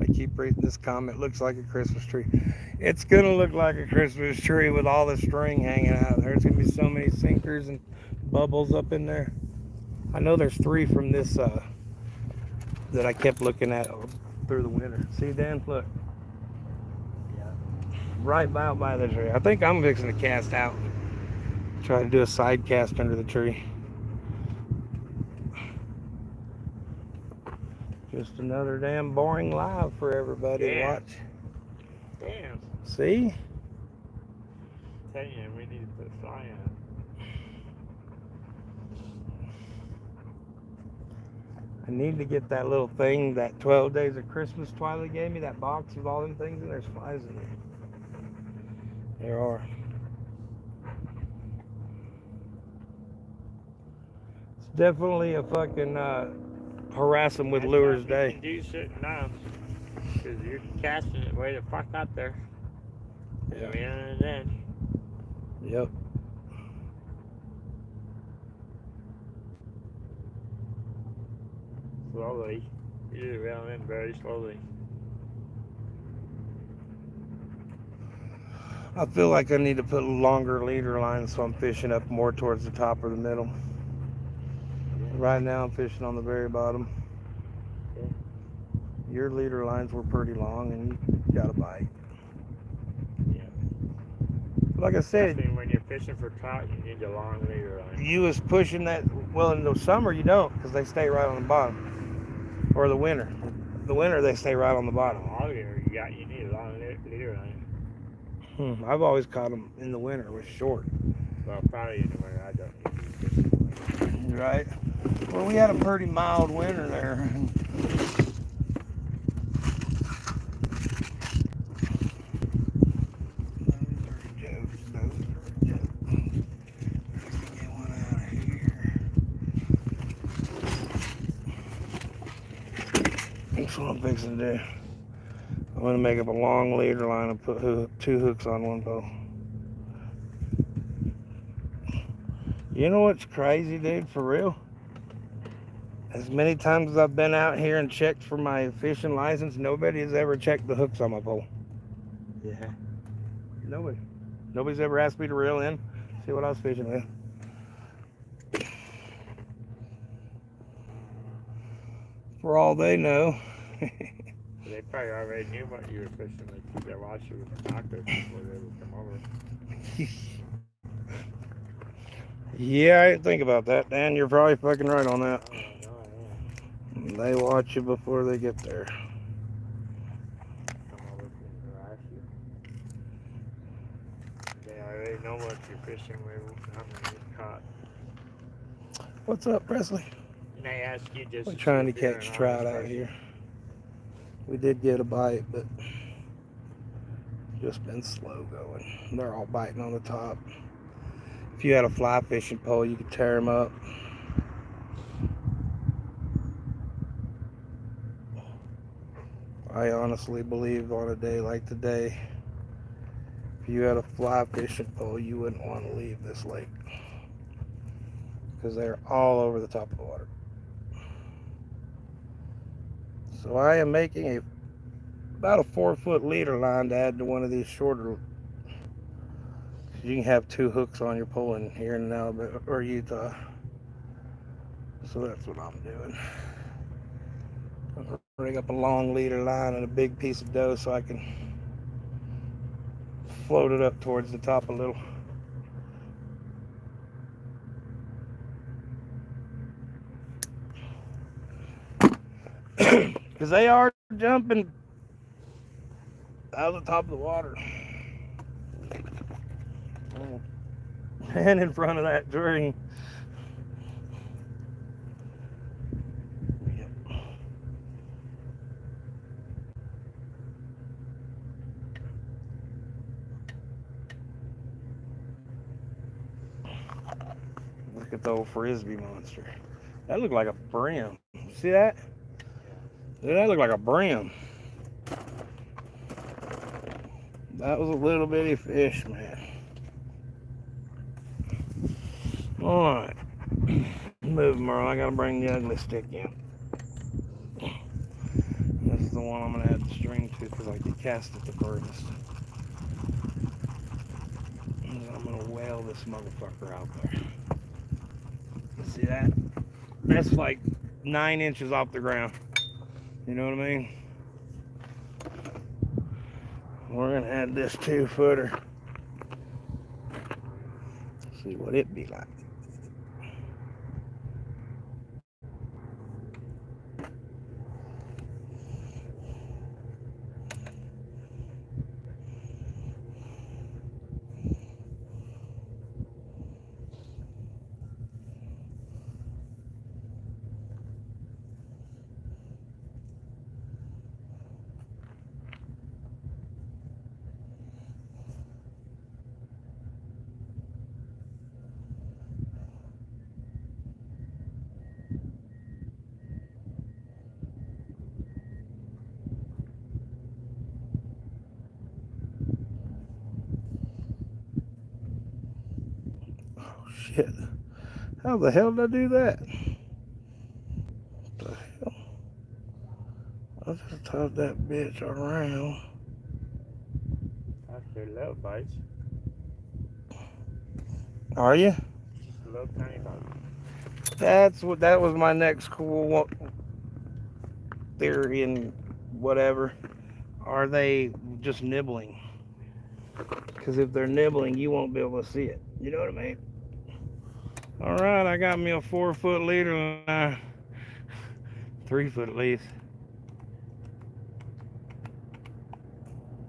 I keep reading this comment. Looks like a Christmas tree. It's gonna look like a Christmas tree with all the string hanging out. There's gonna be so many sinkers and bubbles up in there. I know there's 3 from this that I kept looking at through the winter. See, Dan, look. Yeah. Right by the tree. I think I'm fixing to cast out. Try to do a side cast under the tree. Just another damn boring live for everybody to Yeah. watch. Damn. See? Tell you, we need to put fly on. I need to get that little thing, that 12 Days of Christmas Twilight gave me, that box with all them things, and there's flies in there. There are. It's definitely a fucking harass them with That's lures what we day. can do sitting down. Because you're casting it way the fuck out there. Yeah. We on an edge. Yep. Slowly. You reel in very slowly. I feel like I need to put longer leader lines so I'm fishing up more towards the top or the middle. Right now I'm fishing on the very bottom. Okay. Your leader lines were pretty long and you got a bite. Yeah. Like I said, Especially when you're fishing for trout, you need a long leader line. you was pushing that, well, in the summer you don't because they stay right on the bottom. Or the winter. The winter they stay right on the bottom. All year you need a long leader line. I've always caught them in the winter with short. Well, probably in the winter. I don't need to. Right? Well, we had a pretty mild winter there. That's what I'm fixing to do. I'm going to make up a long leader line and put 2 hooks on one pole. You know what's crazy, dude, for real? As many times as I've been out here and checked for my fishing license, nobody has ever checked the hooks on my pole. Yeah. Nobody. Nobody's ever asked me to reel in, see what I was fishing with. For all they know. They probably already knew what you were fishing. They keep their watcher with binoculars before they would come over. Yeah, I didn't think about that, Dan. You're probably fucking right on that. Oh, no, yeah. They watch you before they get there. Come over and harass you. They already know what you're fishing with. How many you caught. What's up, Presley? And they ask you just. We're to trying to see if you're catch an trout honest out person. here. We did get a bite, but just been slow going. They're all biting on the top. If you had a fly fishing pole, you could tear them up. I honestly believe on a day like today, if you had a fly fishing pole, you wouldn't want to leave this lake because they're all over the top of the water. So I am making about a 4-foot leader line to add to one of these shorter. You can have 2 hooks on your pole in here in Alabama or Utah. So that's what I'm doing. I'm gonna rig up a long leader line and a big piece of dough so I can float it up towards the top a little. Because they are jumping out of the top of the water. And in front of that tree. Yep. Look at the old frisbee monster. That looked like a brim. See that? Dude, that looked like a brim. That was a little bitty fish, man. Alright. Move, Merle. I gotta bring the ugly stick in. This is the one I'm gonna add the string to because I can cast it the furthest. And then I'm gonna whale this motherfucker out there. You see that? That's like 9 inches off the ground. You know what I mean? We're gonna add this 2-footer. See what it be like. Shit. How the hell did I do that? What the hell? I just tied that bitch around. After little bites, Are you? just a little tiny bite. That was my next cool theory and whatever. Are they just nibbling? Because if they're nibbling, you won't be able to see it. You know what I mean? All right, I got me a 4-foot leader line. 3-foot at least.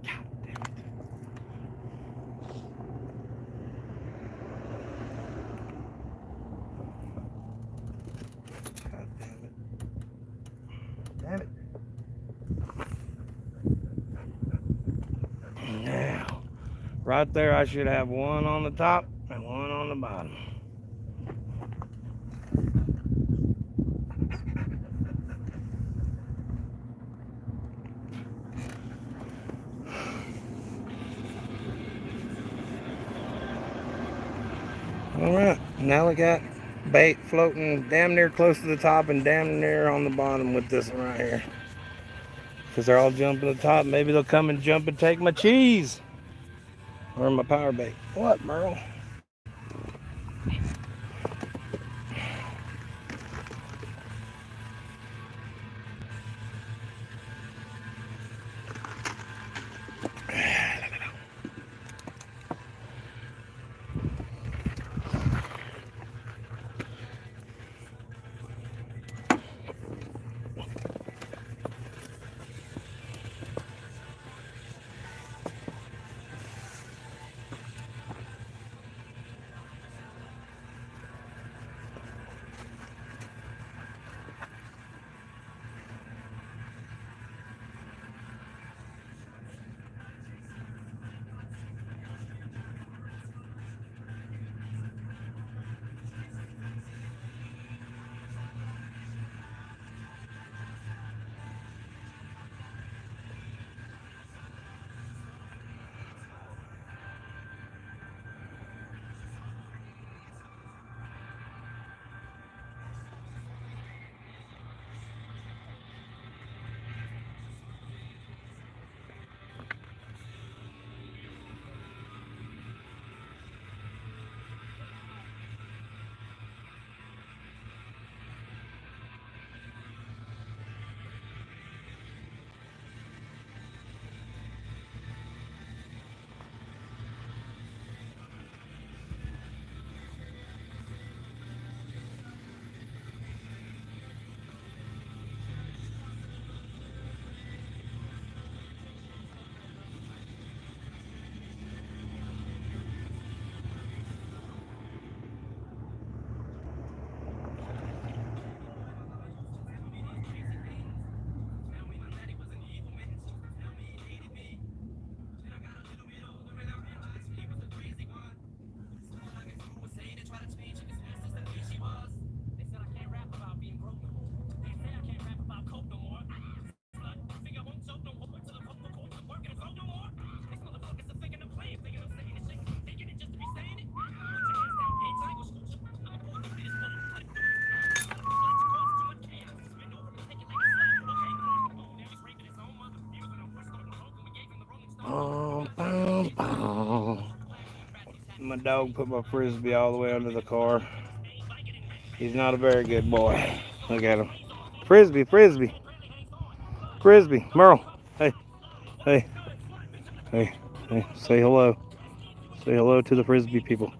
God damn it. God damn it. Damn it. Now, right there, I should have one on the top and one on the bottom. All right, now we got bait floating damn near close to the top and damn near on the bottom with this one right here. Because they're all jumping to the top. Maybe they'll come and jump and take my cheese. Or my power bait. What, Merle? dog put my frisbee all the way under the car. He's not a very good boy. Look at him. Frisbee, frisbee. Frisbee. Merle. Hey. Hey. Hey. Hey. Say hello. Say hello to the frisbee people.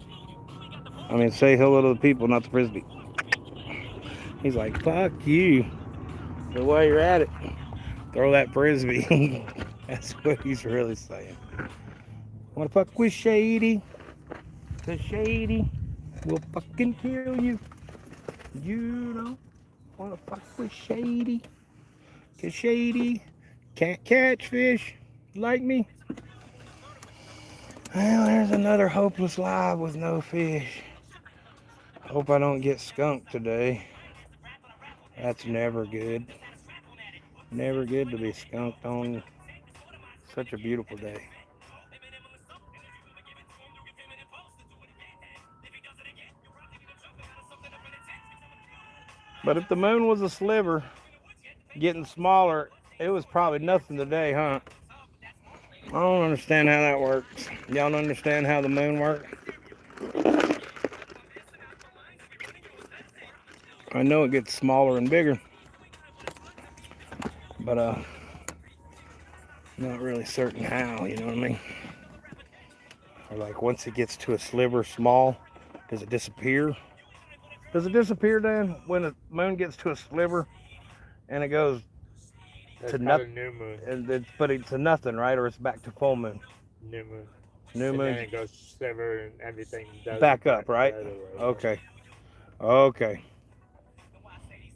I mean, say hello to the people, not the frisbee. He's like, fuck you. But while you're at it, throw that frisbee. That's what he's really saying. Wanna fuck with Shady? Cause Shady will fucking kill you. You don't wanna fuck with Shady? Cause Shady can't catch fish like me. Well, there's another hopeless live with no fish. Hope I don't get skunked today. That's never good. Never good to be skunked on such a beautiful day. But if the moon was a sliver, getting smaller, it was probably nothing today, huh? I don't understand how that works. Y'all don't understand how the moon works? I know it gets smaller and bigger, but not really certain how, you know what I mean? Or like once it gets to a sliver small, does it disappear? Does it disappear then when the moon gets to a sliver and it goes That's to called nothing? a new moon. And it's but it's to nothing, right? Or it's back to full moon. New moon. New And moon then it goes sliver and everything does back it up, right? the other way. Okay. Okay.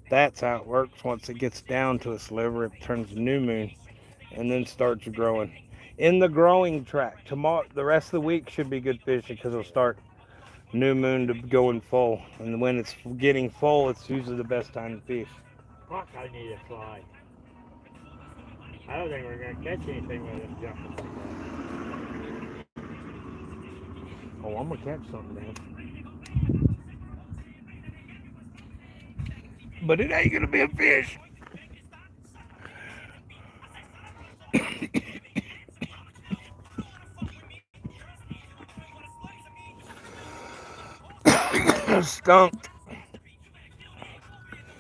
That's how it works. Once it gets down to a sliver, it turns new moon and then starts growing. In the growing track, tomorrow, the rest of the week should be good fishing because it'll start new moon to going full. And when it's getting full, it's usually the best time to fish. Fuck, I need a fly. I don't think we're gonna catch anything with them jumping like that. Oh, I'm gonna catch something, man. But it ain't gonna be a fish. Skunked.